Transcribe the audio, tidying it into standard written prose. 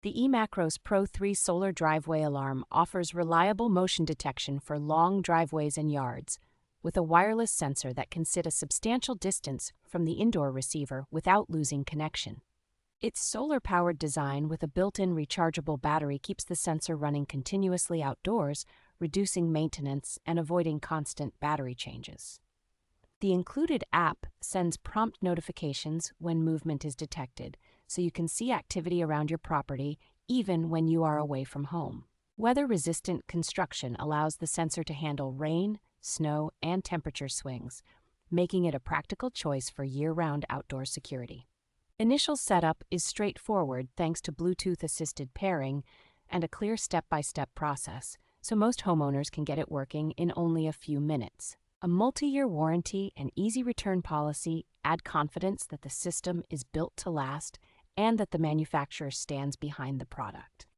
The eMACROS Pro 3 solar driveway alarm offers reliable motion detection for long driveways and yards, with a wireless sensor that can sit a substantial distance from the indoor receiver without losing connection. Its solar-powered design with a built-in rechargeable battery keeps the sensor running continuously outdoors, reducing maintenance and avoiding constant battery changes. The included app sends prompt notifications when movement is detected, so you can see activity around your property even when you are away from home. Weather-resistant construction allows the sensor to handle rain, snow, and temperature swings, making it a practical choice for year-round outdoor security. Initial setup is straightforward thanks to Bluetooth-assisted pairing and a clear step-by-step process, so most homeowners can get it working in only a few minutes. A multi-year warranty and easy return policy add confidence that the system is built to last and that the manufacturer stands behind the product.